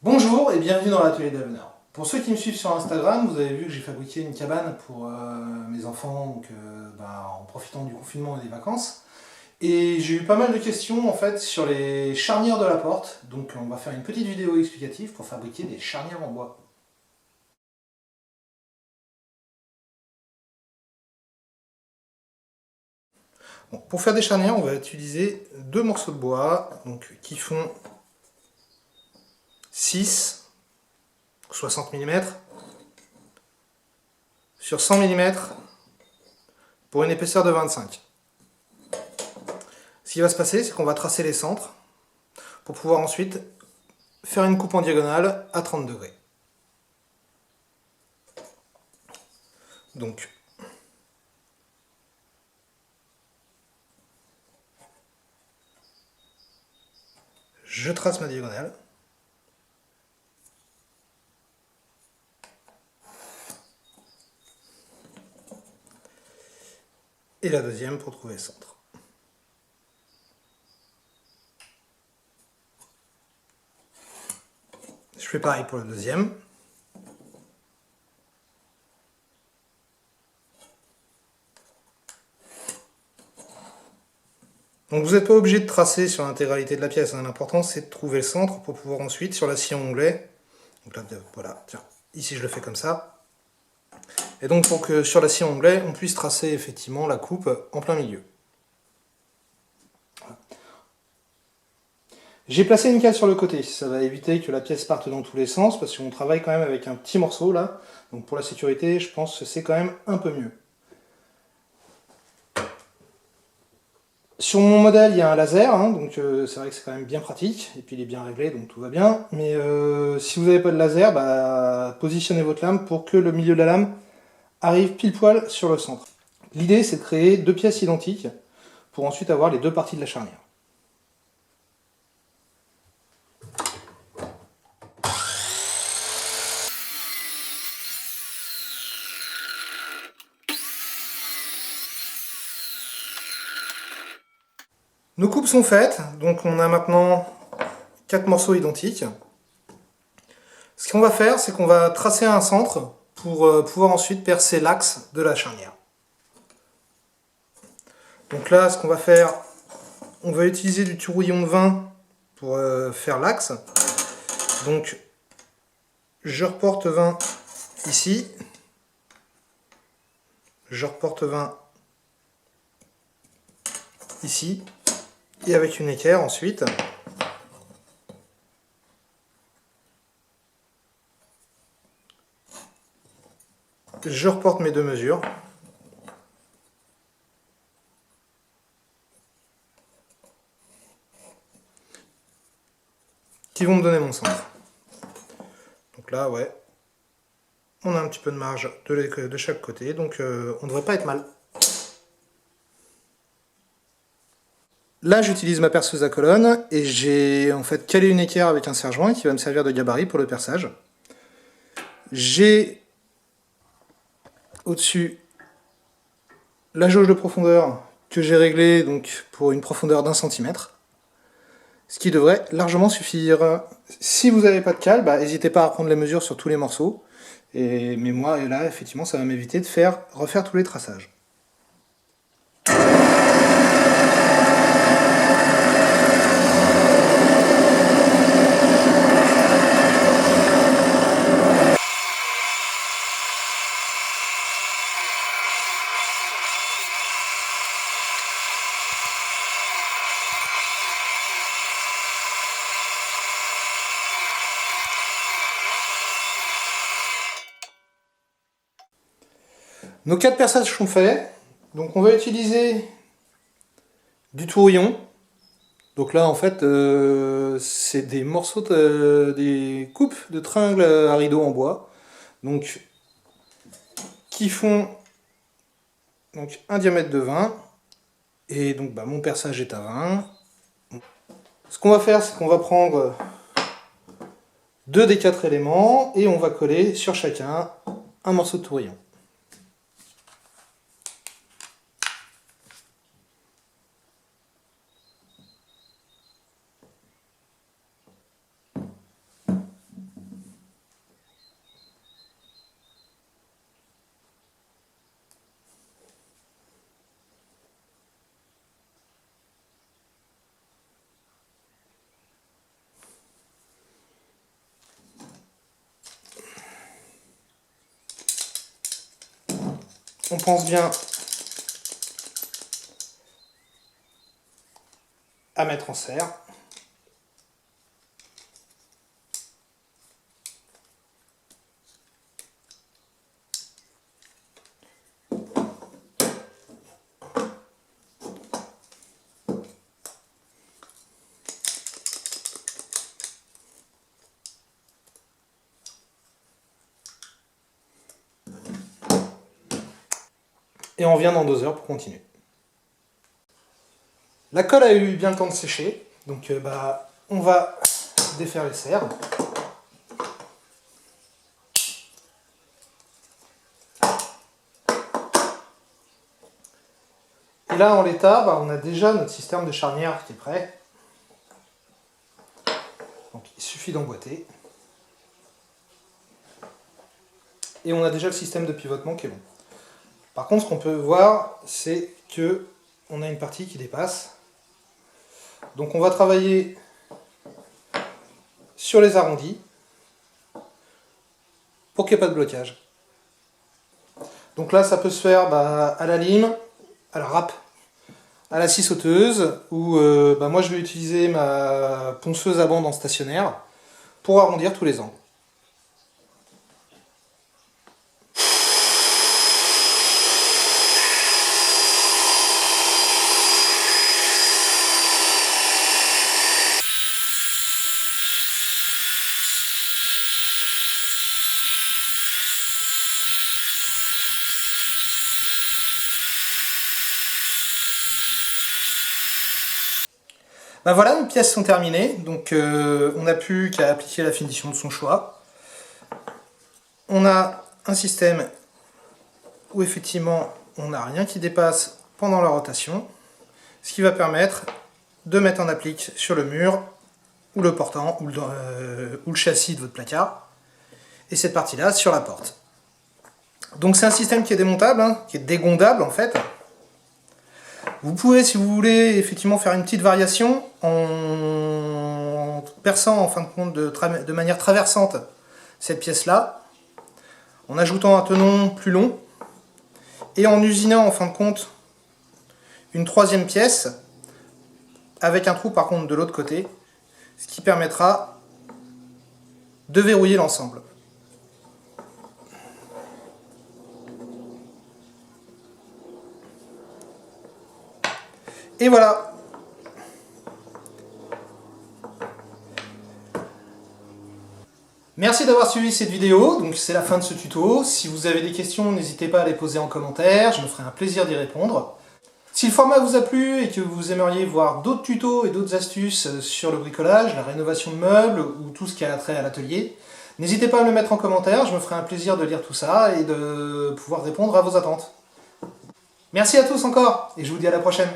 Bonjour et bienvenue dans l'atelier d'Avenir. Pour ceux qui me suivent sur Instagram, vous avez vu que j'ai fabriqué une cabane pour mes enfants donc, en profitant du confinement et des vacances. Et j'ai eu pas mal de questions en fait sur les charnières de la porte. Donc on va faire une petite vidéo explicative pour fabriquer des charnières en bois. Bon, pour faire des charnières, on va utiliser deux morceaux de bois donc, qui font 6 60 mm sur 100 mm pour une épaisseur de 25. Ce qui va se passer, c'est qu'on va tracer les centres pour pouvoir ensuite faire une coupe en diagonale à 30 degrés. Donc, je trace ma diagonale. Et la deuxième pour trouver le centre. Je fais pareil pour le deuxième. Donc vous n'êtes pas obligé de tracer sur l'intégralité de la pièce. L'important c'est de trouver le centre pour pouvoir ensuite, sur la scie onglet, donc là, voilà, tiens, ici je le fais comme ça. Et donc pour que sur la scie onglet, on puisse tracer effectivement la coupe en plein milieu. J'ai placé une cale sur le côté, ça va éviter que la pièce parte dans tous les sens, parce qu'on travaille quand même avec un petit morceau là, donc pour la sécurité, je pense que c'est quand même un peu mieux. Sur mon modèle, il y a un laser, donc c'est vrai que c'est quand même bien pratique, et puis il est bien réglé, donc tout va bien. Mais si vous n'avez pas de laser, positionnez votre lame pour que le milieu de la lame arrive pile poil sur le centre. L'idée, c'est de créer deux pièces identiques pour ensuite avoir les deux parties de la charnière. Nos coupes sont faites, donc on a maintenant 4 morceaux identiques. Ce qu'on va faire, c'est qu'on va tracer un centre pour pouvoir ensuite percer l'axe de la charnière. Donc là, ce qu'on va faire, on va utiliser du tourouillon de vin pour faire l'axe. Donc je reporte 20 ici, je reporte 20 ici, et avec une équerre ensuite, je reporte mes deux mesures. Qui vont me donner mon centre. Donc là, ouais, on a un petit peu de marge de chaque côté, donc on ne devrait pas être mal. Là, j'utilise ma perceuse à colonne et j'ai en fait calé une équerre avec un serre-joint qui va me servir de gabarit pour le perçage. J'ai au-dessus la jauge de profondeur que j'ai réglée donc, pour une profondeur d'1 centimètre, ce qui devrait largement suffire. Si vous n'avez pas de cale, n'hésitez pas à prendre les mesures sur tous les morceaux. Mais moi, là, effectivement, ça va m'éviter de refaire tous les traçages. Nos 4 perçages sont faits. Donc on va utiliser du tourouillon. Donc là en fait c'est des morceaux, des coupes de tringles à rideau en bois. Donc qui font donc, un diamètre de 20. Et donc mon perçage est à 20. Ce qu'on va faire, c'est qu'on va prendre deux des 4 éléments et on va coller sur chacun un morceau de tourouillon. on pense bien à mettre en serre. Et on revient dans 2 heures pour continuer. La colle a eu bien le temps de sécher, donc on va défaire les serres. Et là, en l'état, on a déjà notre système de charnière qui est prêt. Donc il suffit d'emboîter. Et on a déjà le système de pivotement qui est bon. Par contre, ce qu'on peut voir, c'est que on a une partie qui dépasse. Donc on va travailler sur les arrondis pour qu'il n'y ait pas de blocage. Donc là, ça peut se faire à la lime, à la râpe, à la scie sauteuse, ou moi je vais utiliser ma ponceuse à bande en stationnaire pour arrondir tous les angles. Voilà, nos pièces sont terminées, donc on n'a plus qu'à appliquer la finition de son choix. On a un système où effectivement on n'a rien qui dépasse pendant la rotation, ce qui va permettre de mettre en applique sur le mur, ou le portant, ou le châssis de votre placard, et cette partie-là sur la porte. Donc c'est un système qui est démontable, qui est dégondable en fait. Vous pouvez, si vous voulez, effectivement faire une petite variation en perçant en fin de compte de manière traversante cette pièce-là, en ajoutant un tenon plus long, et en usinant en fin de compte une 3e pièce, avec un trou par contre de l'autre côté, ce qui permettra de verrouiller l'ensemble. Et voilà. Merci d'avoir suivi cette vidéo, donc c'est la fin de ce tuto. Si vous avez des questions, n'hésitez pas à les poser en commentaire, je me ferai un plaisir d'y répondre. Si le format vous a plu et que vous aimeriez voir d'autres tutos et d'autres astuces sur le bricolage, la rénovation de meubles ou tout ce qui a trait à l'atelier, n'hésitez pas à me le mettre en commentaire, je me ferai un plaisir de lire tout ça et de pouvoir répondre à vos attentes. Merci à tous encore, et je vous dis à la prochaine.